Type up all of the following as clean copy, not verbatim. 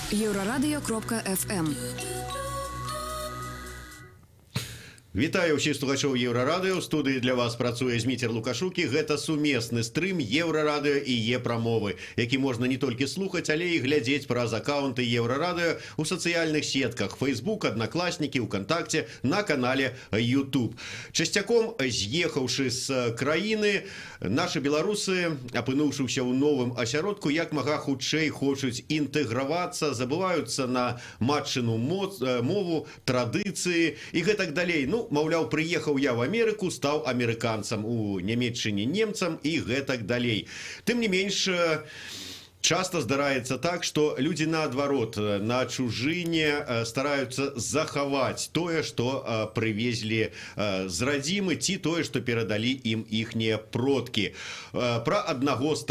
Еврорадио.FM. Вітаю ўсіх слухачоў Еўрарадыё. У студыі для вас працуе Зміцер Лукашукі. Гэта сумесны стрым Еўрарадыё і Е-прамовы, які можна не толькі слухаць, але і глядзець праз акаунты Еўрарадыё у сацыяльных сетках Facebook, Аднакласнікі, УКонтакце, на канале YouTube. Часцяком з'ехаўшы з краіны, нашы беларусы, апынуўшыся ў новым асяродку, як мага хутчэй хочуць інтэгравацца, забываюцца на матчыну мову, традыцыі і гэтак далей. Маўляў, прыехаў я в Амерыку, стаў амерыканцам, у Нямецчыне немцам і гэтак далей. Тым не менш, часто здараецца так, што людзі наадварот на чужыне стараюцца захаваць тое, што прывезлі з радзімы, ці тое, што перадалі ім іхнія продкі. Пра аднаго з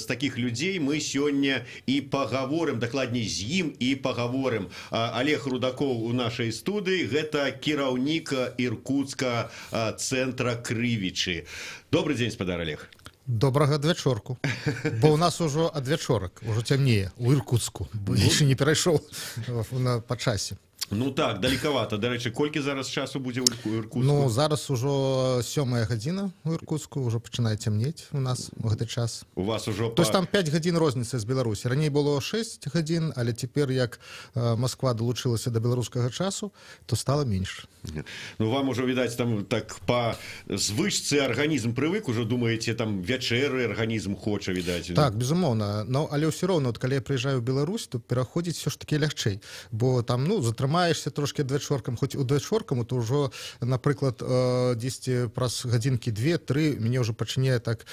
такіх людзей мы сёння і пагаворым, дакладней з ім і пагаворым. Олег Рудакоў у нашай студыі, гэта кіраўнік Іркутска цэнтра Крывічы. Добрый дзень, спадар Олег. Добрага адвячорку, бо ў нас ужо адвячорак, ужо цямнее у Іркутску, бо яшчэ не перайшоў па часе. Ну так, далекавата. До речі, колькі зараз часу будзе ў Іркутску? Ну, зараз ужо 7 гадзіна ў Іркутску, ужо пачынае цямнець у нас у гэты час. У вас ужо... То есть там 5 гадзін розніцы з Беларусі. Раней было 6 гадзін, але цяпер, як Москва долучылася да беларускага часу, то стала менш. Ну, вам ужо, відаць, там так па звычцы арганізм прывык, ужо думаеце, там вячэры арганізм хоча, відаць. Так, безумоўна. Но, але ўсё роўна, калі я прыязджаю ў Беларусь, то пераходзіць все ж таки лягчэй. Бо там, затрымаешся трошки адвячоркам, хоць у адвячоркам, то ўжо, напрыклад, дзесьці праз гадзінкі 2-3 мяне ўжо пачне так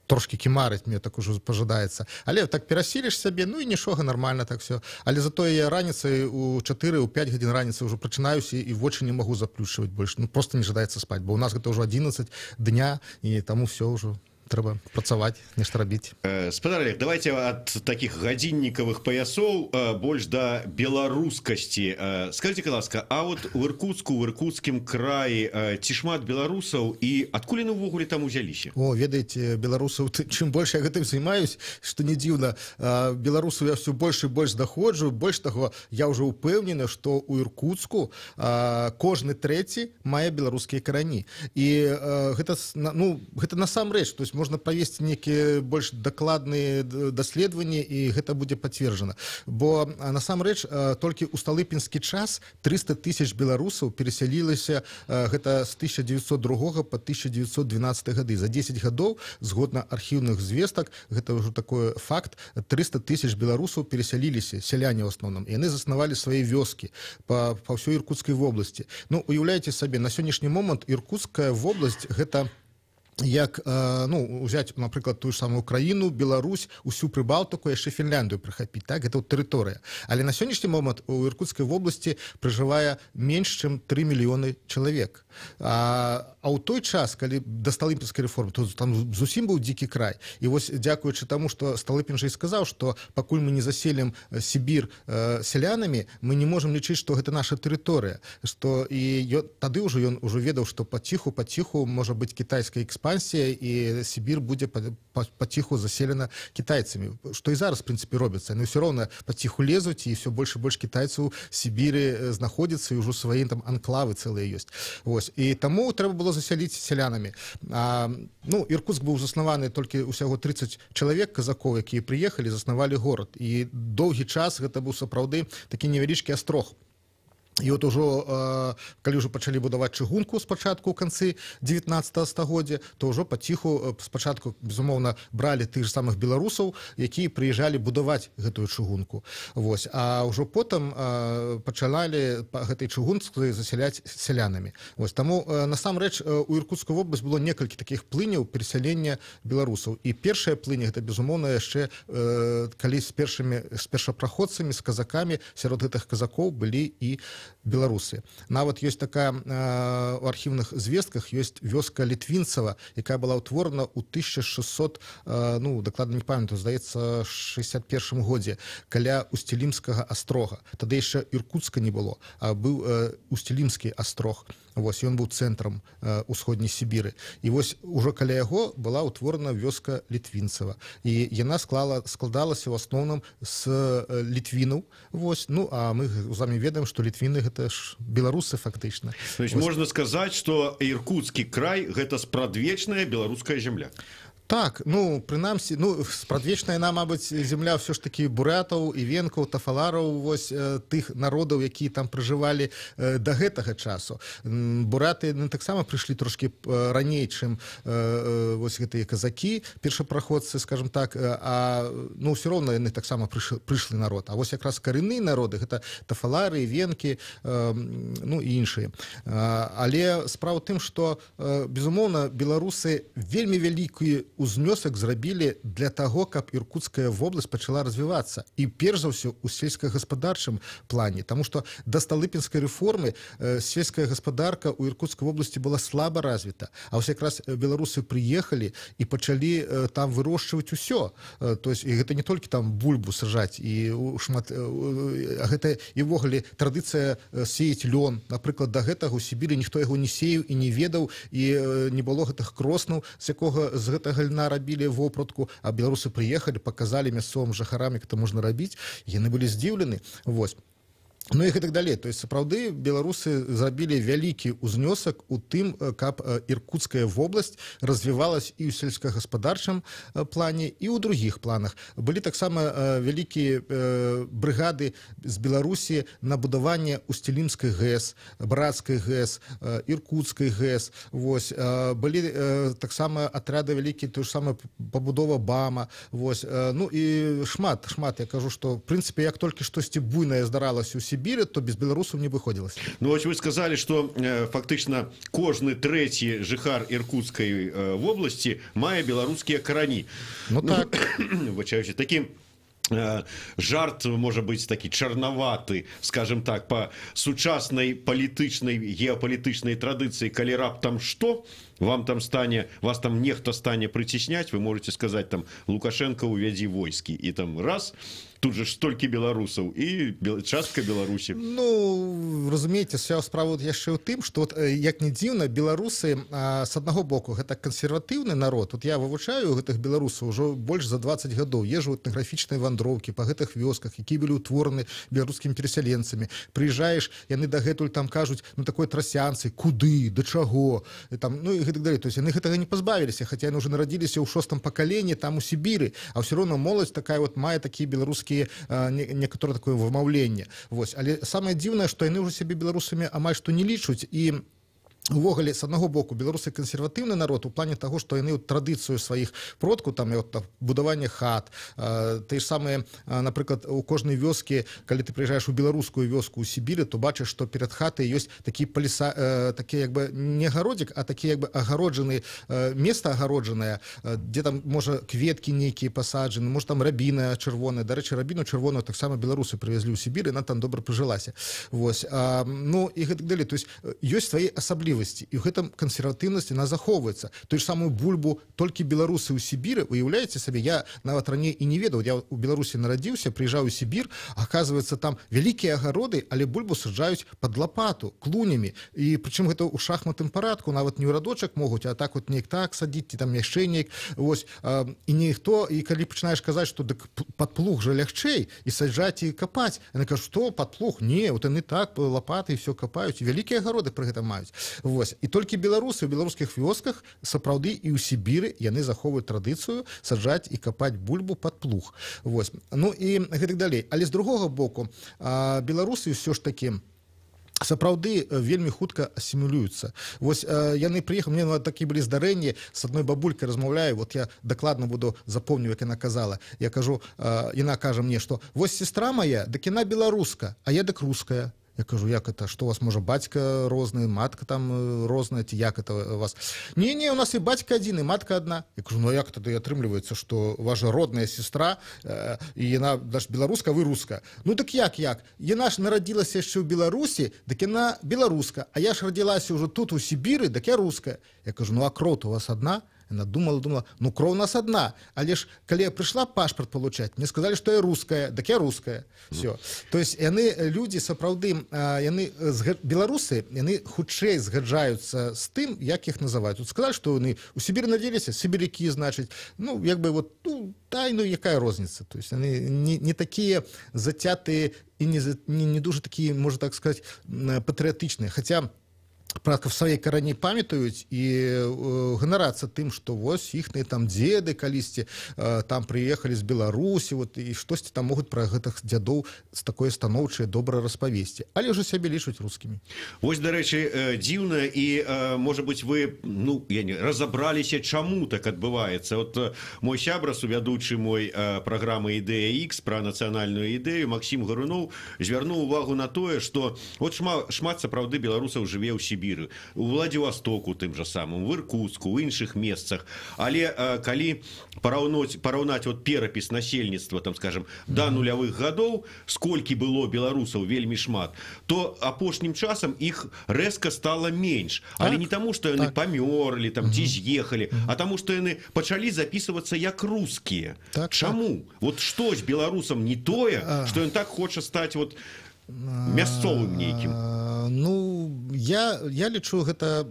трошки кімарыць, мне так ужо пажадаецца. Але так перасіліш сабе, ну і нічога, нармальна так все. Але затое я раніцай у 4-5 гадзін раніцы ўжо прачынаюся і вочы не магу заплюшчваць больш. Ну просто не жадаецца спаць, бо у нас гэта ўжо 11 дня, і таму все ўжо трэба працаваць, нешта рабіць. Спадар Олег, давайте ад таких гадзіннікавых паясоў больш да беларускасці. Скажите, ласка, а вот у Іркутску, у Іркутскім краі ці шмат беларусаў і адкуль яны ўвогуле там узяліся? О, ведаеце, беларусаў, чым больш я гэтым займаюсь, што не дзіўна, беларусаў я все больш і больш даходжу, больш таго, я ўжо ўпэўнены, што у Іркутску кожны трэці мае беларускія карані. І гэта насамрэч, то есть можна правесці нейкія больш дакладныя даследаванні, і гэта будзе пацверджана. Бо насамрэч толькі ў сталыпінскі час 300 000 беларусаў перасялілася гэта з 1902 по 1912 гады. За 10 гадоў, згодна архіўных звестак, гэта ўжо такой факт, 300 000 беларусаў перасяліліся, сяляне ў асноўным, і яны заснавалі свае вёскі па ўсёй Іркутскай вобласці. Ну, уяўляеце сабе, на сённяшні момант Іркутская вобласць гэта як, узяць, напрыклад, тую ж самую Украіну, Беларусь, усю Прыбалтыку, яшчэ Фінляндыю прыхапіць, так, гэта тэрыторыя. Але на сённяшні момант у Іркутскай вобласці пражывае менш, чым 3 мільёны чалавек. А ў той час, калі да сталыпінскай рэформы, то там зусім быў дзікі край. І вось, дзякуючы таму, што Сталыпін жа і сказаў, што пакуль мы не заселім Сібір сялянамі, мы не можам лічыць, што гэта наша тэрыторыя. І тады ўжо ён ведаў, што паціху можа быць кітайская экспансія, і Сібір будзе паціху заселена кітайцамі. Што і зараз, в прынцыпе, робіцца. Яны ўсё роўна паціху лезуць, і ўсё больш і больш кітайцаў у Сібіры знаходзіцца, і ўжо свае там анклавы цэлыя ёсць. Вось. І таму трэба было засяліць сялянамі. Іркутск быў заснаваны толькі ўсяго 30 чалавек, казакоў, якія прыехалі, заснавалі горад. І доўгі час гэта быў сапраўды такі невялічкі астрог. І от ужо, калі ўжо пачалі будаваць чыгунку спачатку ў канцы 19 стагоддзя, то ўжо паціху спачатку, безумоўна, бралі тых же самых беларусаў, якія прыязджалі будаваць гэтую чыгунку. Вось. А ўжо потым пачалі па гэтай чыгунцы засяляць сялянамі. Вось. Таму, насамрэч, у Іркутскую вобласць было некалькі такіх плыняў перасялення беларусаў. І першая плыня, гэта, безумоўна, яшчэ калі з першапраходцамі, з казакамі, сярод гэтых казакоў былі і беларусы. Нават ёсць такая у архіўных звестках, ёсць вёска Літвінцава, якая была ўтворана ў 1600, дакладна не памятаю, здаецца, 61 годзе, каля Устилимскага астрога. Тады яшчэ Іркутска не было, а быў Устилимскі астрог. вось ён быў цэнтрам усходняй Сібіры, і вось ужо каля яго была ўтворана вёска Літвінцева, і яна складалася ў асноўным з літвінаў, вось, ну а мы з вами ведаем, што літвіны гэта ж беларусы фактычна. То есть можна сказаць, што Іркуцкі край гэта спрадвечная беларуская зямля. Так, ну, прынамсі, ну, спрадвечная яна, мабыць, земля ўсё ж такі бурятаў і венкаў, тафалараў, вось, тых народаў, якія там пражывалі да гэтага часу. Буряты таксама прыйшлі трошкі раней, чым вось гэтыя казакі, першапраходцы, скажем так, а, ну, ўсё роўна яны таксама прыйшлі народ. А вось якраз карэнныя народы, гэта тафалары, венкі, ну, і іншыя. Але справа ў тым, што, безумоўна, беларусы вельмі вялікую узнёсак зрабілі для таго, каб Іркуцкая вобласць пачала развівацца. І перш за ўсё у сельскагаспадарчым плане, таму што да сталыпінскай рэформы сельская гаспадарка ў Іркуцкай вобласці была слаба развіта. А вось якраз беларусы прыехалі і пачалі там вырошчваць усё. То есть, і гэта не толькі там бульбу сажаць, і шмат гэта і ўвогуле традыцыя сеяць лён. Напрыклад, да гэтага ў Сібіры ніхто яго не сеяў і не ведаў, і не было гэтых кроснаў, з гэтага льна рабілі вопратку, а беларусы прыехалі, паказалі мясцовым жыхарам, як это можна рабіць, яны былі здзіўлены. Вось. Ну і гэтак далей. То есть, сапраўды, беларусы зрабілі вялікі ўзнёсак у тым, каб Іркуцкая вобласць развівалась і ў сельскагаспадарчым плане, і ў другіх планах. Былі таксама вялікія брыгады з Беларусі на будаванне Устилимскай ГЭС, Братскай ГЭС, Іркутскай ГЭС. Вось. Былі таксама атряды вялікія, той ж самая пабудова БАМа. Вось. Ну і шмат. Я кажу, што, в прынцыпе, як толькі штосьці буйнае здаралася ў Сибири, то без белорусов не выходилось. Ну, вот вы сказали, что фактично каждый третий жыхар Иркутской области мае белорусские корени. Ну так. Таким жарт, может быть, такі чарнаваты, скажем так, по сучаснай палітычнай, геапалітычнай традыцыі, калі раптам што, вас там нехто стане прыцісняць, вы можете сказать, там, Лукашенко увядзі войскі, і там раз, тут же столькі беларусаў і частка Беларусі. Ну, разумееце, вся справа яшчэ ў тым, што вот, як не дзіўна, беларусы з аднаго боку гэта кансерватыўны народ. Вот я вывучаю гэтых беларусаў ўжо больш за 20 гадоў, езжу этнаграфічныя вандроўкі па гэтых вёсках, якія былі ўтвораны беларускімі перасяленцамі. Прыязджаеш, яны дагэтуль там кажуць, ну такой трасянцы, куды, да чаго, і там, ну і гэтак далей. То есть яны гэтага не пазбавіліся, хаця яны ўжо нарадзіліся ў 6-м пакаленні там у Сібіры, а ўсё роўна моладзь такая вот мае такія беларускія некаторае такое вымаўленне. Вось. Але самае дзіўнае, што яны ўжо сябе беларусамі амаль што не лічуць, і увогуле, з аднаго боку, беларусы кансерватыўны народ у плане таго, што яны традыцыю сваіх продкаў, там, будаванне хат, тыя ж самыя, напрыклад, у кожнай вёскі, калі ты прыязджаеш у беларускую вёску ў Сібіры, то бачыш, што перад хатай ёсць такі такі, як бы, не агародзік, а такі, як бы, агароджаны, месца агароджанае, дзе там, можа, кветкі нейкія пасаджаны, можа, там рабіна чырвоная. Дарэчы, рабіну чырвоную таксама беларусы прывезлі ў Сібір, яна там добра прыжылася. Вось. Ну, і гэтак далей. То есть, ёсць свае асаблівасці. І ў гэтым кансерватыўнасць яна захоўваецца. Той ж самую бульбу толькі беларусы ў Сібіры, уяўляеце сабе, я нават раней і не ведаў, я ў Беларусі нарадзіўся, прыязджаў у Сібір, аказваецца, там вялікія агароды, але бульбу саджаюць пад лапату, клунямі, і прычым гэта ў шахматным парадку, нават не ў радочак могуць, а так вот неяк так садзіць, ці там яшчэ неяк, вось, і ніхто, і калі пачынаеш казаць, што дык пад плуг жа лягчэй, і саджаць, і капаць, яны кажуць, што пад плуг? Не, вот яны так, лапаты, і все капаюць, і вялікія агароды пры гэтым маюць. Вось. І толькі беларусы ў беларускіх вёсках сапраўды і ў Сібіры яны захоўваюць традыцыю саджаць і капаць бульбу пад плуг. Вось. Ну і гэтак далей. Але з другога боку, беларусы ўсё ж такі сапраўды вельмі хутка асімілююцца. Вось яны прыехалі, мне такі былі здарэнні, з адной бабулькай размаўляю, вот я дакладна буду запомню, як яна казала. Я кажу, яна кажа мне, што вось сестра моя, дык яна беларуска, а я дык руская. Я кажу, як это, што у вас, можа, бацька розны, матка там розная, ці як это у вас? Не, у нас і бацька адзін, і матка адна. Я кажу, ну як тады атрымліваецца, што ваша родная сестра, і яна беларуска, вы руска. Ну так як? Яна ж нарадзілася яшчэ ў Беларусі, дык яна беларуска, а я ж радзілася ўжо тут, у Сібіры, дык я руская. Я кажу, ну а кроў у вас адна? Яна думала, ну кроў у нас одна, але ж калі я прыйшла пашпарт получаць, мне сказалі, што я руская, дак я руская. Все. То есть яны людзі сапраўды, яны беларусы, яны хутчэй згаджаюцца з тым, як іх называюць. Тут сказалі, што яны у Сібіры надзеліся, сібірякі, значыць, ну як бы вот, ну якая розніца. То есть яны не такія зацятыя і не дуже такія, можна так сказаць, патрыятычныя. Хаця пра свае карані памятаюць і ганарацца тым, што вось іхныя там дзеды калісьці там прыехалі з Беларусі, вот, і штосьці там могуць пра гэтых дзядоў з такое станоўчае добра распавесці, але ўжо сябе лічуць рускімі. Вось, дарэчы, дзіўна, і можа быць вы разабраліся, чаму так адбываецца. Вот мой сябра, сувядучы мой праграмы «Ідэя Х» пра нацыянальную ідэю, Максім Гаруноў, звярнуў увагу на тое, што вот шмат сапраўды беларусаў жыве ў Сібіры, у Владивостоку тым жа самым, в Иркутску, у іншых месцах. Але калі параўнаць вот перапіс насельніцтва, там, скажем, да нулявых гадоў, сколькі было беларусаў вельмі шмат, то апошнім часам іх рэзка стала менш. Але не таму, што яны памёрлі, там, ці з'ехалі, а таму, што яны пачалі запісвацца як рускія. Чаму? Вот што з беларусам не тое, што ён так хоча стаць вот мясцовым нейкім? Ну, я лічу, гэта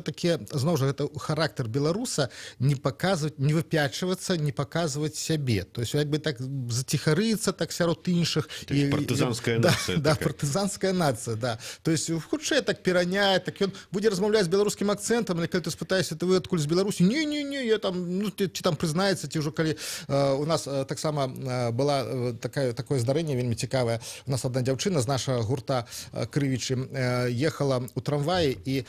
такі, зноў жа, гэта характар беларуса не паказваць, не выпячвацца, не паказваць сябе. То есть, як бы так заціхарыцца так сярод іншых. Партызанская нацыя. Да, партызанская нацыя, да. То есть, хутчэй так пераняе, так ён будзе размаўляць з беларускім акцэнтам, але калі ты спытаешся, ты вы адкуль з Беларусі? Не, я там, ну, ці там прызнаецца, ці ўжо калі у нас таксама была такое здарэнне вельмі цікавае. У нас одна дзяўчына з нашага гурта Крывічы ехала у трамваі, і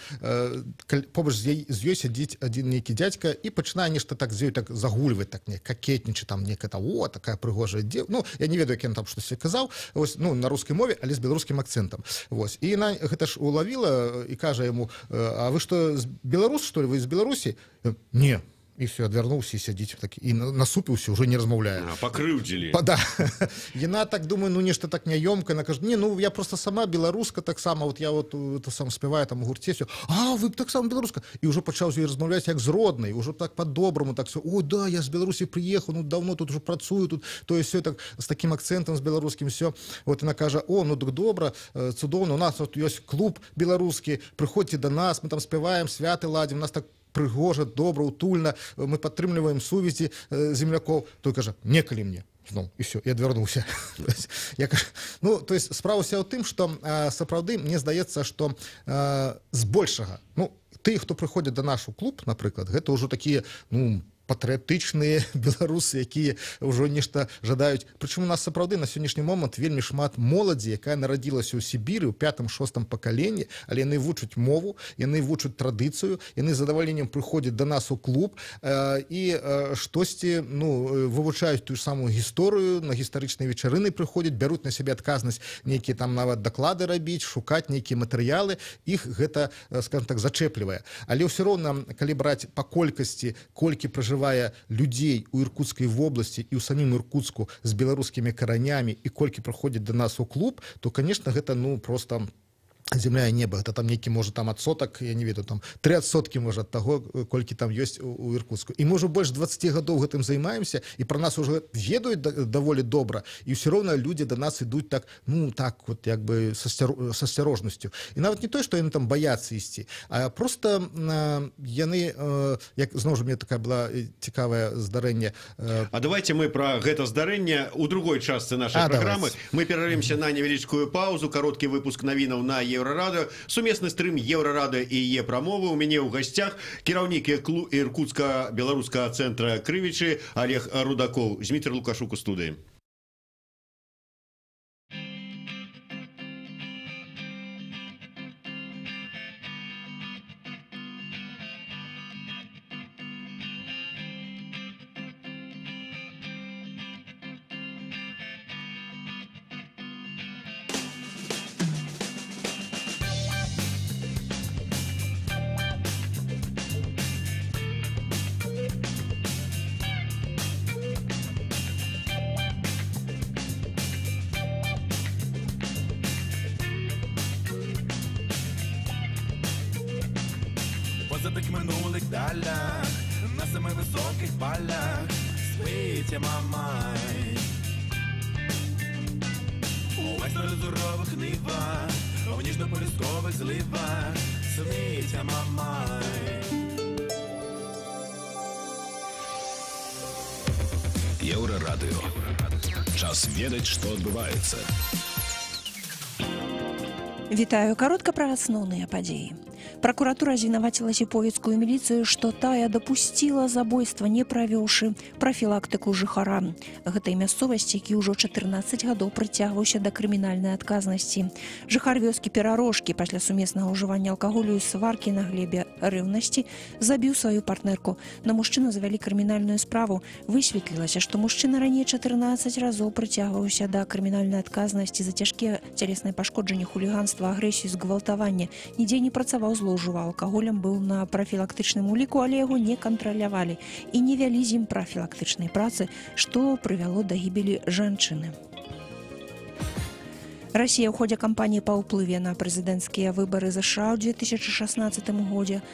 побач з ёй сядзіць адзін нейкі дзядзька і пачынае нешта так з ёй так загульваць, так не какетнічаць, там некая такая прыгожая дзеўка. Ну, я не ведаю, як ён там штосьці казаў, вось, ну, на рускай мове, але з беларускім акцэнтам. Вось. І яна гэта ж улавіла і кажа яму: а вы што, беларус, што ли, вы з Беларусі? Не. І все, адвярнуўся і сядзіць так, і насупіўся, ўжо не размаўляе. Пакрыўдзілі. Да. Яна так думаю, ну нешта так няёмка, яна кажа: не, ну я просто сама беларуска таксама, вот я вот сам спяваю там у гурце, все. А, вы таксама беларуска. І ўжо пачаў з ёй размаўляць як з роднай, ўжо так по-добраму, так все. О, да, я з Беларусі прыехаў, ну давно тут уже працую, тут то есть все так з таким акцэнтам з беларускім, все. Вот яна кажа: о, ну так добра, цудоўна, у нас тут ёсць клуб беларускі, прыходзьце да нас, мы там спяваем, святы ладзім, у нас так прыгожа, добра, утульна, мы падтрымліваем сувязі землякоў. Той кажа: некалі мне. Ну, і все, я адвярнуўся. Я кажу, ну, то есть справа ўся ў тым, што сапраўды мне здаецца, што збольшага, ну, ты, хто прыходзяць да нашу клуб, напрыклад, гэта ўжо такія, ну, патрыятычныя беларусы, якія ўжо нешта жадаюць. Прычым у нас сапраўды на сённяшні момант вельмі шмат моладзі, якая нарадзілася ў Сібіры ў 5-6 пакаленні, але яны вучаць мову, яны вучаць традыцыю, яны з задавальненнем прыходзяць да нас у клуб і штосьці, ну, вывучаюць тую самую гісторыю, на гістарычныя вечарыны прыходзяць, бяруць на сябе адказнасць нейкія там нават даклады рабіць, шукаць нейкія матэрыялы, іх гэта, скажем так, зачэплівае. Але ўсё роўна, калі браць па колькасці, колькі пражывае людзей у Іркутскай вобласці і ў самім Іркутску з беларускімі каранямі і колькі прыходзяць да нас у клуб, то, конечно, гэта, ну, просто земля і неба. Это там нейкі, можа, там адсотак, я не ведаю, там 3%, можа, ад таго, колькі там ёсць у Іркутску. І мы ўжо больш 20 гадоў гэтым займаемся, і пра нас уже ведаюць даволі добра, і ўсё роўна людзі да нас ідуць так, ну, так, вот, як бы, са асцярожнасцю. І нават не тое, што яны там баяцца ісці, а просто яны, як, зноў жа, мне такая была цікавае здарэнне. А давайте мы пра гэта здарэнне у другой частцы нашай праграмы. Мы перарвемся на невялічкую паузу, кароткі выпуск навінаў на Еўрарадыё, сумесны стрым Еўрарадыё і Е-прамовы. У мяне ў гасцях кіраўнік Іркутска-беларускага цэнтра Крывічы Олег Рудакоў, Зміцер Лукашук у студыі. Поза тих минулих далях высоких полях смейте мамай. У майстро-лазуровых нивах, в нижнеполюстковых зливах смейте мамай. Еўрарадыё. Час ведаць, што адбываецца. Вітаю, каротка пра асноўныя падзеі. Пракуратура звінаваціла сіповіцкую міліцыю, што тая дапусціла забойства, не правёўшы прафілактыку жыхара гэтай мясцовасці, які ўжо 14 гадоў прыцягваўся да крымінальнай адказнасці. Жыхар вёскі Перарожкі пасля сумеснага ўжывання алкаголю і сваркі на глебе рэўнасці забіў сваю партнерку. На мужчыну завялі крымінальную справу. Высветлілася, што мужчына раней 14 разоў прыцягваўся да крымінальнай адказнасці за цяжкія цялесныя пашкоджанні, хуліганства, агрэсію, згвалтаванне. Нідзе не працаваў, злоўжываў алкаголем, быў на прафілактычным уліку, але яго не кантралявалі і не вялі з ім прафілактычнай працы, што прывяло да гібелі жанчыны. Расія ў ходзе кампаніі па ўплыве на прэзідэнцкія выбары ЗША ў 2016 годзе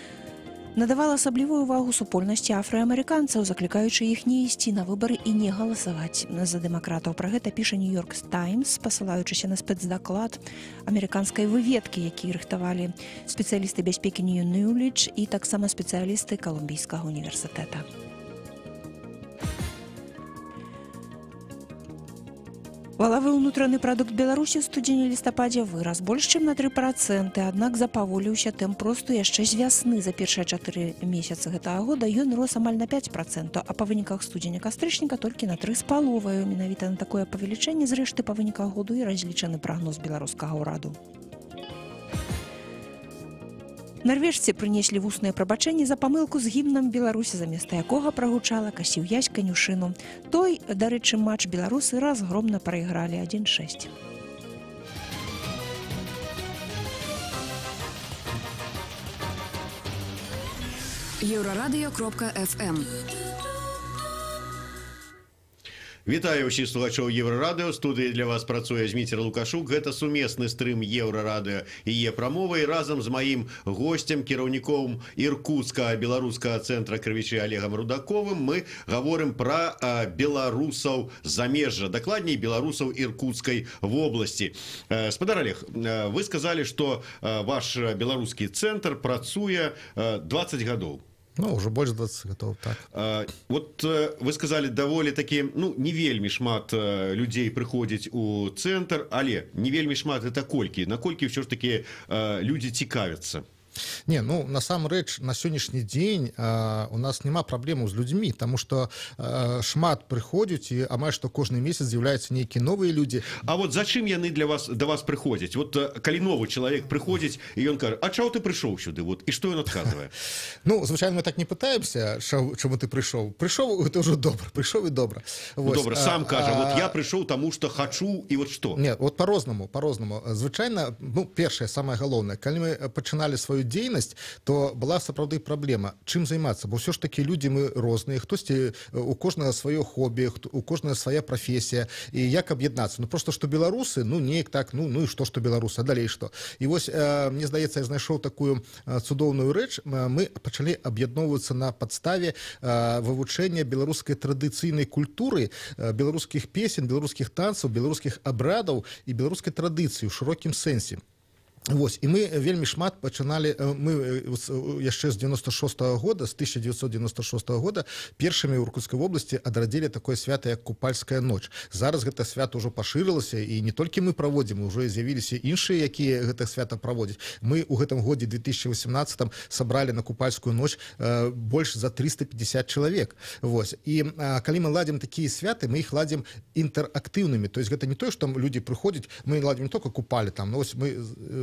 надавала асаблівую ўвагу супольнасці афраамерыканцаў, заклікаючы іх не ісці на выбары і не галасаваць за дэмакратаў. Пра гэта піша Нью-Йорк Таймс, пасылаючыся на спецдаклад амерыканскай выведкі, які рыхтавалі спецыялісты бяспекі Нью-Ньюлідж і таксама спецыялісты Калумбійскага універсітэта. Валавы ўнутраны прадукт Беларусі ў студзені-лістападзе вырас больш чым на 3%, аднак запаволіўся тэмп росту яшчэ з вясны. За першыя 4 месяцы гэтага года ён рос амаль на 5%, а па выніках студзеня-кастрычніка толькі на 3,5%. Менавіта на такое павелічэнне зрэшты па выніках году і разлічаны прагноз беларускага ўраду. Нарвежцы прынеслі вусныя прабачэнні за памылку з гімнам Беларусі, замест якога прагучала «Касіўязь канюшыну». Той, дарэчы, матч беларусы разгромна прайгралі 1-6. Еўрарадыё.фм. Вітаю ўсіх слухачоў Еўрарадыё. Студыі для вас працуе Зміцер Лукашук. Гэта сумесны стрым Еўрарадыё і Е-прамовы. Разам з маім госцем, кіраўніком Іркутскага беларускага цэнтра крывічы Олегам Рудаковым мы гаворым пра беларусаў замежжа, дакладней беларусаў Іркутскай вобласці. Спадар Олег, вы сказалі, што ваш беларускі цэнтр працуе 20 гадоў. Ну, уже больше 20 готов, так. Вот вы сказали, даволі такі, не вельмі шмат людзей прыходзіць у цэнтр, але не вельмі шмат гэта колькі, наколькі ўсё ж такі людзі цікавяцца? Не, ну, насамрэч, на сённяшні дзень у нас няма праблемаў з людзьмі, таму што шмат прыходзяць і амаль што кожны месяц з'яўляюцца нейкія новыя людзі. А вот зачым яны да вас прыходзяць? Вот калі новы чалавек прыходзіць і ён кажа, а чаго ты прыйшоў сюды? Вот, і што ён адказвае? Ну, звычайна мы так не пытаемся, чаму ты прыйшоў. Прыйшоў, гэта ўжо добра, прыйшоў і добра. Добра, сам кажа, вот я прыйшоў таму што хачу, і вот што? Не, вот по-рознаму. Звычайна, першае, самае галоўнае, калі мы пачыналі сваю дзейнасць, то была сапраўды праблема, чым займацца, бо ўсё ж такі людзі мы розныя, хтосьці у кожнага сваё хобі, у кожнага свая прафесія, і як аб'яднацца? Ну просто што беларусы, неяк так, ну і што беларусы, а далей што? І вось, мне здаецца, я знайшоў такую цудоўную рэч, мы пачалі аб'ядноўвацца на падставе вывучэння беларускай традыцыйнай культуры, беларускіх песень, беларускіх танцаў, беларускіх абрадаў і беларускай традыцыі ў шырокім сэнсе. Вось, і мы вельмі шмат пачыналі, мы яшчэ з 96-го года, з 1996 года першымі ў Іркутскай вобласці адрадзілі такое свята, як Купальская ноч. Зараз гэта свята ўжо пашырылася, і не толькі мы праводзім, ужо з'явіліся іншыя, якія гэта свята праводзяць. Мы ў гэтым годзе 2018 сабралі на Купальскую ноч больш за 350 чалавек. Вось. І калі мы ладзім такія святы, мы іх ладзім інтэрактыўнымі. То есть гэта не тое, што людзі прыходзяць, мы ладзім не толькі купалі там, но вось мы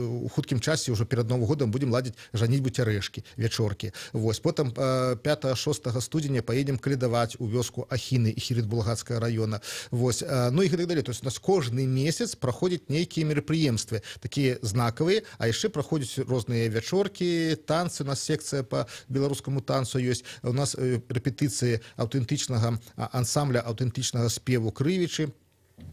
у хуткім часе ўжо перад Новым годам будзем ладзіць жаніцьбу цярэшкі, вячоркі. Вось. Потым 5-6 студзеня паедзем калядаваць у вёску Ахіны і Хірит-Булгацкага района. Вось. Ну і гэтак далей. То есть у нас кожны месяц праходзяць нейкія мерапрыемствы, такія знакавыя, а яшчэ праходзяць розныя вячоркі, танцы, у нас секцыя па беларускаму танцу ёсць, у нас рэпетыцыі аўтэнтычнага ансамбля аўтэнтычнага спеву крывічы.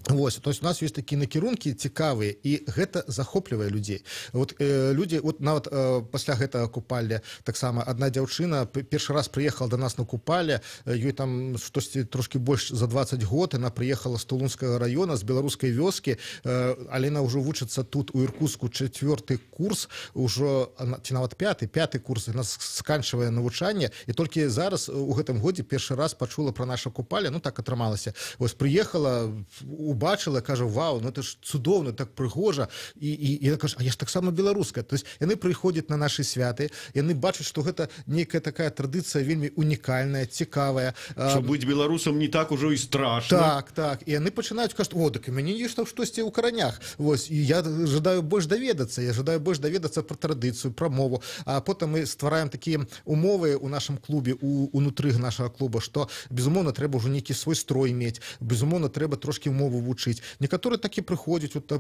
Вось, то есть у нас есть такія накірункі цікавыя і гэта захоплівае людзей. Вот людзі вот нават пасля гэтага купальня таксама адна дзяўчына першы раз прыехала до нас на купале, ёй там штосьці трошки больш за 20 год, она прыехала з Тулунскага района, з беларускай вёскі, але она ўжо вучыцца тут у Іркутску 4-й курс, ужо ці нават 5-й курс, она сканчвае навучанне, і толькі зараз у гэтым годзе першы раз пачула пра наша купале, ну так атрымалася. Вось прыехала, убачила, кажа, вау, ну это ж цудоўна, так прыгожа, і яна кажа, а я ж таксама беларуская. То есть яны прыходзяць на нашы святы, яны бачаць, што гэта нейкая такая традыцыя вельмі унікальная, цікавая. Што быць беларусам не так ужо і страшна. Так, і яны пачынаюць кажуць, о, так і мяне ёсць там штосьці ў каранях. Вось, і я жадаю больш даведацца пра традыцыю, пра мову. А потым мы ствараем такія умовы ў нашым клубе, унутры нашага клуба, што, безумоўна, трэба ўжо нейкі свой строй мець, безумоўна, трэба трошки мову вучыць. Некаторыя такі прыходзяць, вот,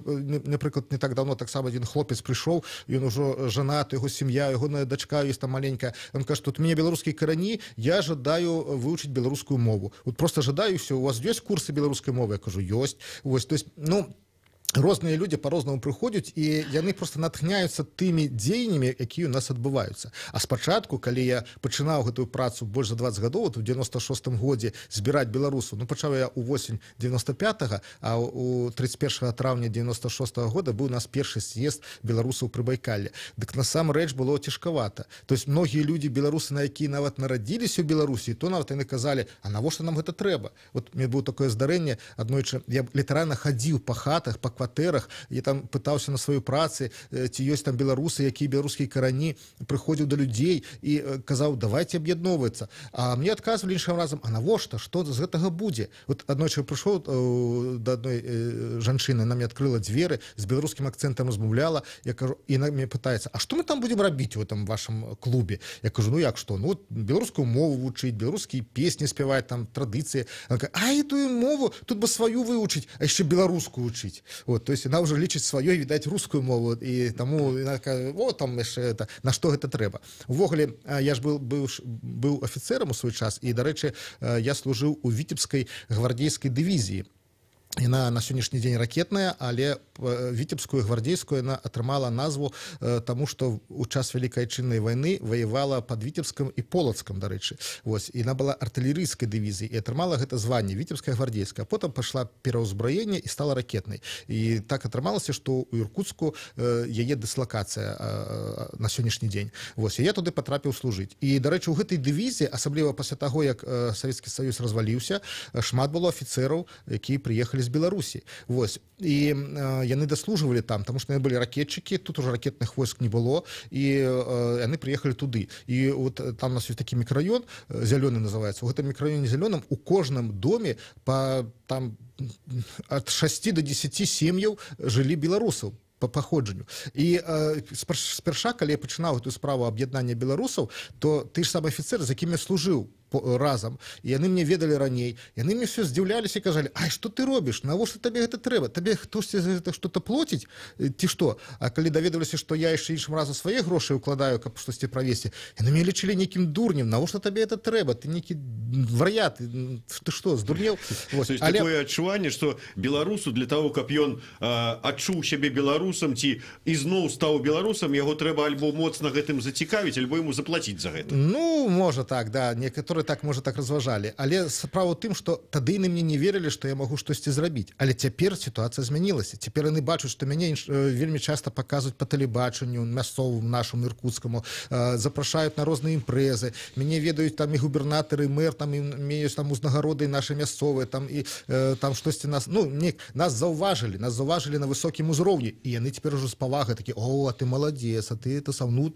напрыклад, не так давно таксама адзін хлопец прыйшоў, ён ужо жанат, яго сям'я, ягоная дачка ёсць там маленькая. Ён кажа, тут у мяне беларускія карані, я жадаю вывучыць беларускую мову. Вот просто жадаю, все, у вас ёсць курсы беларускай мовы? Я кажу, ёсць. Вось, то есть, ну, розныя людзі по-рознаму прыходзяць, і яны просто натхняюцца тымі дзеяннямі, якія ў нас адбываюцца. А спачатку, калі я пачынаў гэтую працу больш за 20 гадоў, у 96-м годзе збіраць беларусаў, ну пачаў я ў восень 95-го, а у 31 траўня 96-го года быў у нас першы з'езд беларусаў пры Байкалле. Дык насамрэч было цяжкавата. То есть многія людзі, беларусы, на якія нават нарадзіліся ў Беларусі, то нават яны казалі, а навошта нам гэта трэба? Вот мне было такое здарэнне, аднойчы я літаральна хадзіў па хатах, па кватэрах, я там пытаўся на сваёй працы, ці ёсць там беларусы, якія беларускія карані, прыходзіў да людзей і казаў, давайте аб'ядноўвацца. А мне адказвалі іншым разам, а навошта, што з гэтага будзе? Вот аднойчы прыйшоў да адной жанчыны, она мне адкрыла дзверы, з беларускім акцэнтам размаўляла, я кажу, і она мне пытаецца, а што мы там будзем рабіць у этом вашым клубе? Я кажу, ну як што? Ну вот беларускую мову вучыць, беларускія песні спяваць, там традыцыі. Она кажа, а эту мову тут бы сваю вывучыць, а яшчэ беларускую учыць. Вот, то есть она уже лічыць сваёй, відаць, рускую мову, і таму о, там яшчэ это, на што гэта трэба. Увогуле, я ж быў афіцэрам у свой час, і, дарэчы, я служыў у віцебскай гвардейскай дывізіі. Яна на сённяшні дзень ракетная, але віцебскую гвардейскую яна атрымала назву таму, што ў час Вялікай Айчыннай вайны ваявала пад Віцебскам і Полацкам, дарэчы. Вось, і яна была артылерыйскай дывізіяй і атрымала гэта званне віцебская гвардейская. Потым пайшла пераўзбраенне і стала ракетнай. І так атрымалася, што ў Іркутску яе дыслакацыя на сённяшні дзень. Вось, і я туды патрапіў служыць. І, дарэчы, у гэтай дывізіі, асабліва пасля таго, як Савецкі Саюз разваліўся, шмат было афіцэраў, якія прыехалі з Беларусі. Вось. І яны даслужвалі там, таму што яны былі ракетчыкі, тут уже ракетных войск не было, і яны прыехалі туды. І вот там у нас ёсць такі мікрараён, Зялёны называецца. У гэтым мікрараёне Зялёным у кожным доме па там ад 6 до 10 сем'яў жылі беларусаў по паходжанню. І спярша, калі я пачынаў эту справу аб'яднання беларусаў, то ты ж сам афіцэр, з якім я служыў разам, і яны мне ведалі раней, яны мне все здзіўляліся і кажалі, ай, што ты робіш, навошта табе гэта трэба, табе хтосьці за гэта што-то плоціць, ці што? А калі даведаліся, што я яшчэ іншым разам свае грошы ўкладаю, каб штосьці правесці, яны мяне лічылі нейкім дурнем, навошта табе гэта трэба, ты нейкі вар'ят, ты што, здурнеў? Але такое адчуванне, што беларусу для таго, каб ён адчуў сябе беларусам ці ізноў стаў беларусам, яго трэба альбо моцна гэтым зацікавіць, альбо яму заплаціць за гэта. Ну, можа так, да, некаторыя так, можа, так разважалі. Але справа ў тым, што тады яны мне не верылі, што я магу штосьці зрабіць. Але цяпер сітуацыя змянілася. Цяпер яны бачаць, што мяне вельмі часта паказваюць па тэлебачанню, мясцовым, нашаму іркутскаму, запрашаюць на розныя імпрэзы. Мяне ведаюць там і губернатары, і мэр, там имеюць там узнагароды нашы мясцовыя, там і там штосьці нас, ну, нас заўважылі на высокім узроўні. І яны цяпер ужо з павагай такі, о, а ты маладзец, а ты сам, ну,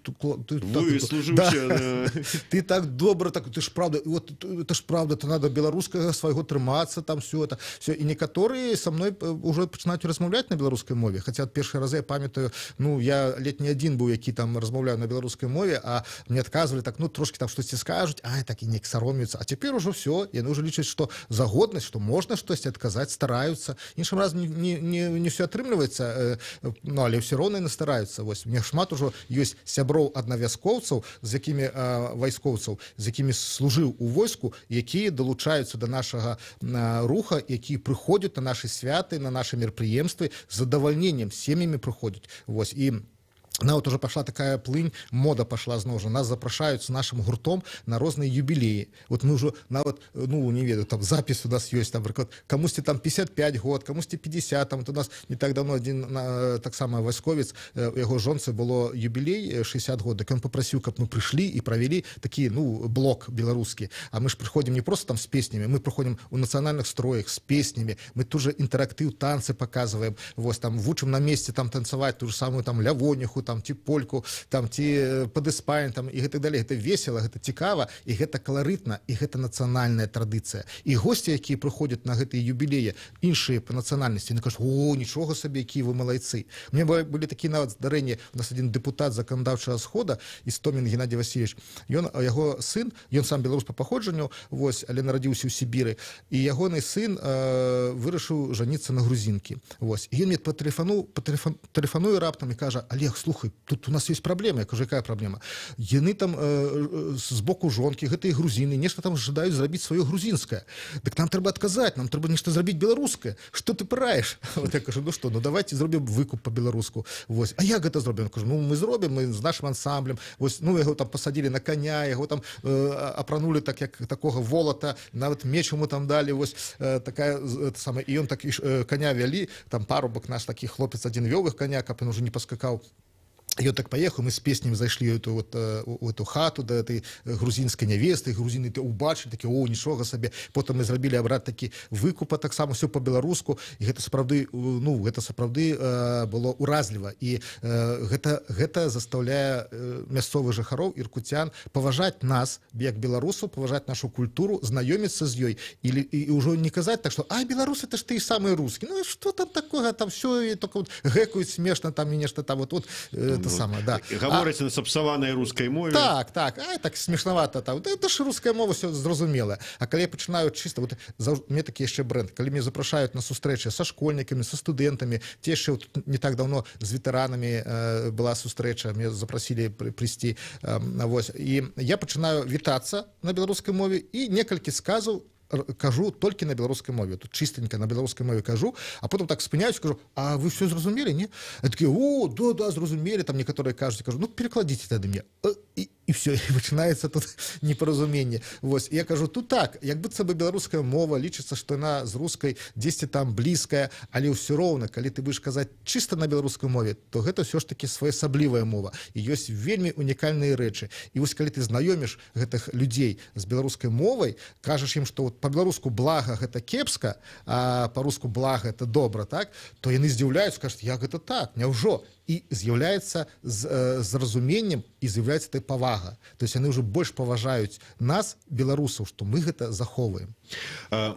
ты так добра, так, ты ж правда, вот это ж правда, то надо беларускага свайго трымацца, там все это. Все. І некаторыя са мной уже пачынаюць размаўляць на беларускай мове. Хаця ад першыя разы я памятаю, ну, я ледь не адзін быў, які там размаўляю на беларускай мове, а мне адказвалі так, ну, трошки там штосьці скажуць, ай, так і неяк саромеюцца. А цяпер ужо все, яны ўжо лічаць, што за годнасць, што можна штосьці адказаць, стараюцца. Іншым разам не все атрымліваецца, ну, але ўсё роўна яны стараюцца. Вось, мне шмат ужо ёсць сяброў аднавязкоўцаў, з якімі вайскоўцаў, з якімі служылі служыў у войску, якія далучаюцца до нашага руха, якія прыходзяць на нашы святы, на нашы мерапрыемствы з задавальненнем, сем'ямі прыходзяць. Вось, і нават уже пошла такая плынь, мода пошла зноў жа, нас запрашаюць с нашим гуртом на розныя юбілеі. Вот мы уже нават, ну не ведаю, там запись у нас ёсць, там прыклад, камусьці там 55 год, камусьці 50, там у нас не так давно один таксама вайсковец, яго жонцы было юбілей 60 год, так ён попрасіў, каб мы прыйшлі і правялі такі, ну, блок беларускі. А мы ж прыходзім не просто там с песнямі, мы прыходзім у нацыянальных строях с песнямі, мы тут же інтэрактыў, танцы показываем, вось там вучым на месте там танцаваць ту же самую там лявоніху, там ці польку, там ці падыспайн, там і гэтак далей. Гэта весела, гэта цікава, і гэта каларытна, і гэта нацыянальная традыцыя. І госці, якія прыходзяць на гэтыя юбілеі, іншыя па нацыянальнасці, яны кажуць: "О, нічога сабе, якія вы малайцы". У меня былі такія нават здарэнні, у нас один депутат заканадаўчага схода, Істомін Геннадій Васильевич, яго сын, ён сам беларус па паходжанню, вось, але нарадзіўся ў Сібіры, і ягоны сын вырашыў жаніцца на грузінкі. Вось. І ён мне тэлефануе раптам і кажа: "Олег, слухай, тут у нас есть проблема". Я кажу: "Якая проблема?" Яны там з боку жонкі, гэтыя грузіны, нешта там жадаюць зрабіць сваё грузінскае. Дык нам трэба адказаць, нам трэба нешта зрабіць беларускае. Што ты пораеш? Вот я кажу: "Ну што, ну давайте зробім выкуп по-беларуску". Вось. А як гэта зробім? Я кажу: "Ну мы зробім, мы з нашим ансамблем". Вось, ну яго там пасадзілі на коня, яго там апранули так як такога волата, нават меч ему там далі, вось такая самая, і ён так коня вялі, там парубак наш такі хлопец один вёў іх коня, каб ён уже не паскакаў. Я так поехал, мы с песнями зашли в эту хату до этой грузинской невесты, грузины убачили, такие: "О, ничего себе". Потом мы сделали обрат таки выкупа, так само все по-белоруску, и это справды, ну, это справды было уразливо, и это заставляет мясцовых жыхароў, иркутян поважать нас, як белорусов, поважать нашу культуру, знакомиться с ёй, и уже не казать так, что: "А, белорусы, это ж ты самые русские". Ну, что там такое, там все, только вот гэкают смешно, там и нечто там, вот это самое, да. Гаворыць на сапсаванай рускай мове. Так, так смешновато там. Это ж руская мова, все зразумелая. А калі я пачынаю чисто, вот мне такі яшчэ бренд, калі меня запрашаюць на сустрэчы со школьниками, со студентами, те яшчэ вот не так давно з ветеранами была сустрэча, меня запросили прийти, вось, и я пачынаю вітацца на беларускай мове и некалькі сказаў кажу толькі на беларускай мове, тут чистенько на беларускай мове кажу, а потом так спыняюсь, кажу: "А вы все зразумелі, не?" А такие: "О, да, зразумелі", там некоторые кажуць, кажу: "Ну перекладите тады мне". И все, и начинается тут непоразумение. Вось, я кажу: "Тут так, як быццам бы беларуская мова лічыцца, што яна з рускай дзесьці там блізкая, але ўсё роўна, калі ты будешь казаць чисто на беларускай мове, то гэта ўсё ж таки своеасаблівая мова, і ёсць вельмі унікальныя рэчы. І вось калі ты знаёміш гэтых людзей з беларускай мовай, кажаш ім, што вот по-беларуску блага гэта кепска, а по-руску блага это добра, так, то яны здзіўляюцца, кажуць: "Як гэта так? Няўжо?" І з'яўляецца з разуменнем, і з'яўляецца этой павага. То есть яны ўжо больш паважаюць нас, беларусаў, што мы гэта захоўваем.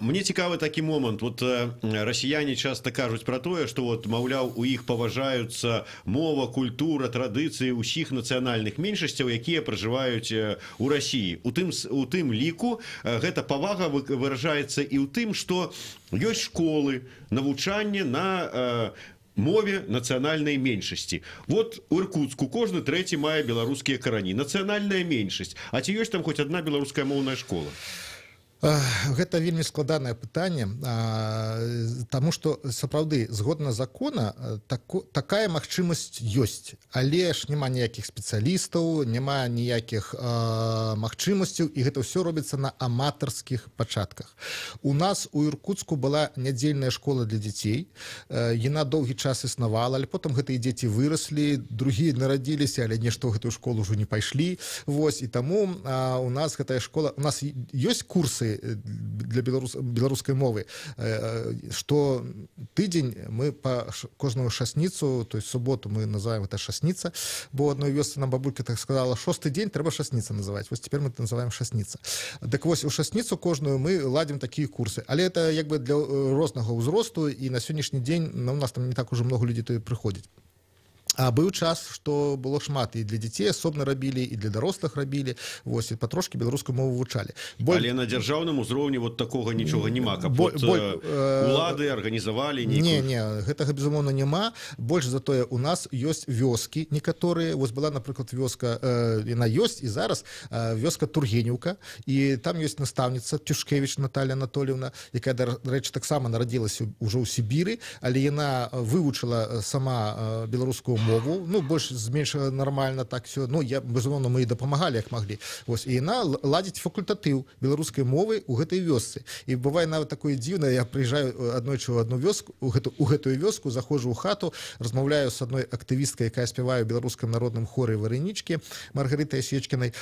Мне цікавы такі момант. Вот расіяне часто кажуць про тое, што вот, маўляў, у іх паважаюцца мова, культура, традыцыі ўсіх нацыянальных меншасцяў, якія пражываюць у Расіі. У тым ліку гэта павага выражаецца і ў тым, што ёсць школы, навучанне на мове нацыянальнай меншасці. Вот у Іркуцку кожны трэці мае беларускія карані. Нацыянальная меншасць. А ці ёсць там хоць адна беларуская моўная школа? Гэта вельмі складанае пытанне, таму што сапраўды згодна закона такая магчымасць ёсць, але ж няма ніякіх спецыялістаў, няма ніякіх магчымасцяў, і гэта ўсё робіцца на аматарскіх пачатках. У нас у Іркуцку была нядзельная школа для дзяцей, яна доўгі час існавала, але потым гэтыя дзеці выраслі, другія нарадзіліся, але нешта ў гэтую школу ўжо не пайшлі. Вось, і таму у нас гэтая школа, у нас ёсць курсы для беларускай мовы, што тыдзень мы па кожную шасніцу, то есть суботу мы называем это шасніца, бо одной вёсцы нам бабулька так сказала: "6-й дзень трэба шасніца называць". Вось цяпер мы это называем шасніца. Так вось, у шасніцу кожную мы ладзім такія курсы, але это як бы для рознага ўзросту, і на сённяшні дзень у нас там не так уже много людзей туды прыходзіць. А быў час, што было шмат і для дзяцей асобна рабілі, і для дарослых рабілі, вось, і патрошкі беларускую мову вывучалі. Але на дзяржаўным узроўні вот такога нічога няма, каб улады арганізавалі нейкую... Не, гэтага, безумоўна, няма. Больш за тое, у нас ёсць вёскі некаторыя. Вось была, напрыклад, вёска, яна ёсць і зараз, вёска Тургенеўка, і там ёсць настаўніца Тюшкевіч Наталья Анатольевна, якая, дарэчы, таксама нарадзілася ўжо ў Сібіры, але яна вывучыла сама беларускую мову, ну, больш-менш нармальна так все. Ну, безумоўна, мы і дапамагалі, як маглі. Вось, і яна ладзіць факультатыў беларускай мовы ў гэтай вёсцы. І бывае нават такое дзіўнае, я прыязджаю аднойчы ў адну вёску, у гэтую вёску, заходжу ў хату, размаўляю з адной актывісткай, якая спявае ў беларускім народным хоры варэнічкі, Маргарытай Асечкінай.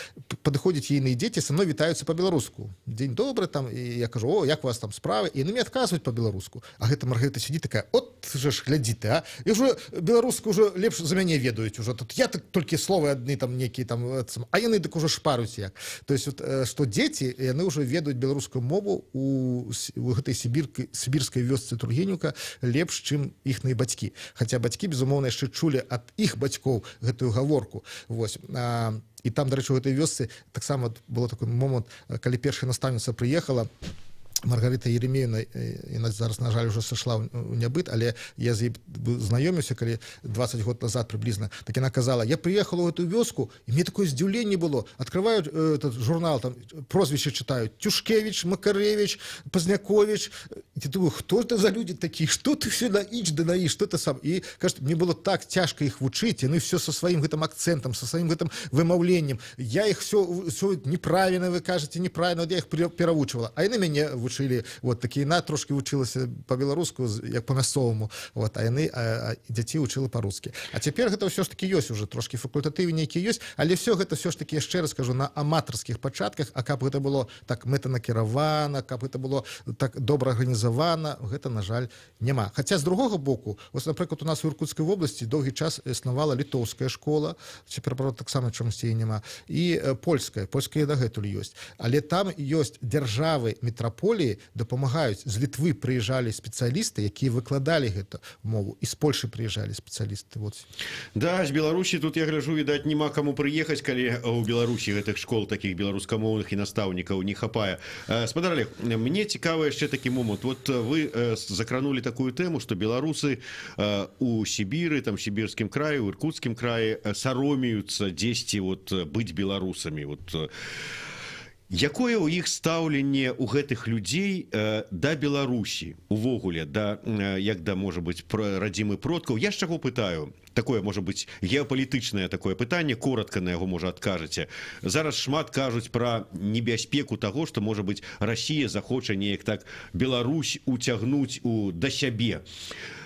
Падыходзяць ейныя дзеці, са мной вітаюцца па-беларуску. Дзень добры, там, і я кажу: о, як у вас там справы? І яны мне адказваюць па-беларуску. А гэта Маргарыта сидзіць такая: от же ж, глядзі ты, а? І ўжо беларуску ўжо лепш за мяне ведаюць уже. Тут я так толькі словы адны там нейкія там, а яны так уже шпаруюць як. То есть вот, што дзеці, яны ўжо ведаюць беларускую мову у гэтай сібірскай вёсцы Тургенеўка лепш, чым іхныя бацькі. Хаця бацькі, безумоўна, яшчэ чулі ад іх бацькоў гэтую гаворку. Вось. І там, дарэчы, у гэтай вёсцы таксама было такой момант, калі першая настаўніца прыехала, Маргарита Еремеевна, яна зараз, на жаль, уже сошла у нябыт, але я з ёй знаёміўся, калі 20 год назад приблизно, так яна казала: я приехала в эту вёску, и мне такое здзіўленне было. Открывают этот журнал, там прозвище читают: Тюшкевич, Макаревич, Позднякович. И ты думаю, кто это за люди такие? Что ты все на ич да на и, что это сам? И, кажется, мне было так тяжко их вучить, и они все со своим гэтым акцентом, со своим гэтым вымаўленнем. Я их все неправильно, вы кажете, неправильно, вот я их перавучивала. А яны мяне вучылі, вот, такі яна трошки вучылася по-беларуску, як по-мясцоваму, вот, а яны дзяцей вучыла по-русски. А цяпер гэта ўсё ж таки ёсць уже, трошки факультатывы нейкія ёсць, але все гэта все ж таки, яшчэ раз скажу, на аматарскіх пачатках, а каб гэта было так мэтанакіравана, каб гэта было так добра арганізавана, гэта, на жаль, няма. Хаця з другога боку, ось, напрыклад, у нас у Іркутскай вобласці доўгі час існавала літоўская школа, цяпер, правда, таксама чамусьці і няма, і польская і дагэтуль ёсць. Але там ёсць дзяржавы, метраполіі, дапамагаюць. З Літвы прыязджалі спецыялісты, якія выкладалі гэту мову, і з Польшы прыязджалі спецыялісты. Вот. Да, з Беларусі тут, я гляжу, відаць, няма каму прыехаць, калі у Беларусі гэтых школ такіх беларускамоўных і настаўнікаў не хапае. Спадар Олег, мне цікавы яшчэ такі момант. Вот вы закранули такую тэму, што беларусы у Сібіры, там, сібірскім краі, у Іркутскім краі саромеюцца дзесьці вот быць беларусамі. Вот якое ў іх стаўленне у гэтых людзей да Беларусі увогуле, да, як да, можа быць, радзімы продкаў? Я з чаго пытаю? Такое, можа быць, геапалітычнае такое пытанне, коротка на яго, можа, адкажаце. Зараз шмат кажуць пра небяспеку таго, што, можа быць, Расія захоча неяк так Беларусь уцягнуць да сябе.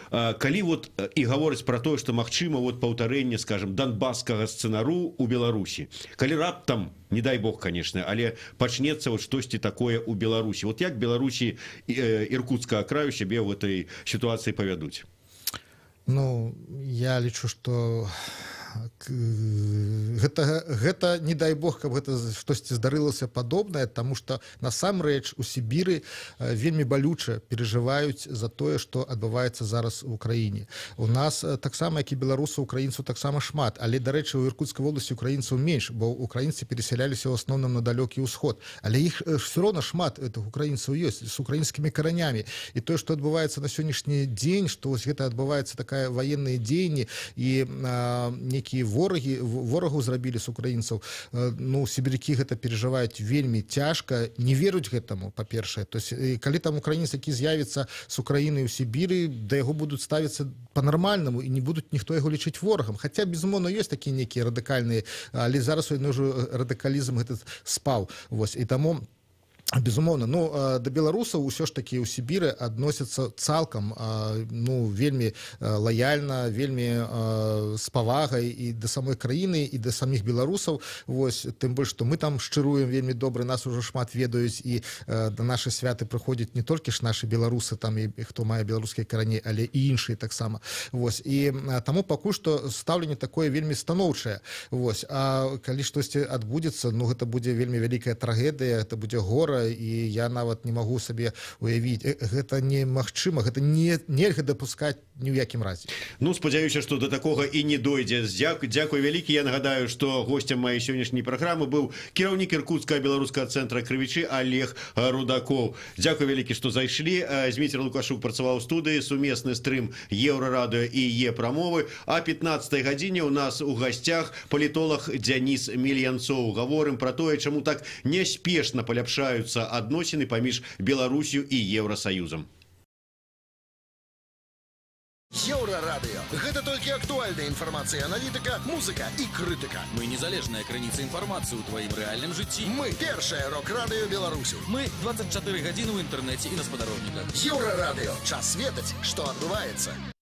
Калі вот і гаворыць пра тое, што магчыма вот паўтарэнне, скажем, донбасскага сцэнару у Беларусі, калі раптам, не дай бог, конечно, але пачнецца вот штосьці такое у Беларусі, вот як Беларусі Іркутскага краю сябе в этой сітуацыі павядуць? Ну, я лічу, што гэта не дай бог, каб гэта штосьці здарылася падобнае, таму што насамрэч у Сібіры вельмі балюча перажываюць за тое, што адбываецца зараз у краіне. У нас таксама, як і беларусаў, украінцаў таксама шмат, але, дарэчы, у Іркутскай вобласці украінцаў менш, бо украінцы перасяляліся ў асноўным на далёкі ўсход, але іх все роўна шмат гэтых украінцаў ёсць з украінскімі каранямі. І тое, што адбываецца на сённяшні дзень, што вось гэта адбываецца такая ваенныя дзеянні і нейкія ворагу зрабілі з украінцаў, ну, сібірякі гэта перажываюць вельмі цяжка, не веруць гэтаму, па-першае. То есть, калі там украінец, які з'явіцца з Украіны ў Сібіры, да яго будуць ставіцца па-нармальнаму і не будуць ніхто яго лічыць ворагам. Хаця, безумоўна, ёсць такія нейкія радыкальныя, але зараз ўжо радыкалізм этот спаў. Вось, і таму безумоўна, ну, да беларусаў усё ж такі ў Сібіры адносяцца цалкам, ну, вельмі лаяльна, вельмі з павагай і да самой краіны, і да саміх беларусаў. Вось, тым больш, што мы там шчыруем вельмі добра, нас ужо шмат ведаюць, і да нашы святы прыходзяць не толькі ж нашы беларусы, там, і хто мае беларускія карані, але і іншыя таксама. Вось, і таму пакуль што стаўленне такое вельмі станоўчае. Вось, а калі штосьці адбудзецца, ну, гэта будзе вельмі вялікая трагедыя, гэта будзе гора, і я нават не магу сабе уявіць, гэта немагчыма, гэта нельга дапускаць ні ў якім разе. Ну, спадзяюся, што да такога і не дойдзе. Дзякуй вялікі. Я нагадаю, што гостем маёй сённяшняй праграмы быў кіраўнік Іркутскага беларускага цэнтра Крывічы Олег Рудакоў. Дзякуй вялікі, што зайшлі. Зміцер Лукашук працаваў у студыі, сумесны стрым Еўрарадыё і Е-прамовы. А 15-й гадзіне ў нас у гасцях палітолог Дзяніс Мельянцоў. Гаворым пра тое, чаму так няспешна паляпшаюцца адносіны паміж Беларусью і Еўрасаюзам. Еўрарадыё. Гэта толькі актуальная інфармацыя, аналітыка, музыка і крытыка. Мы незалежная крыніца інфармацыі ў тваім рэальным жыцці. Мы першае рок-радыё Беларусі. Мы 24 гадзіны ў інтэрнэце і на спадарожніках. Еўрарадыё. Час ведаць, што адбываецца.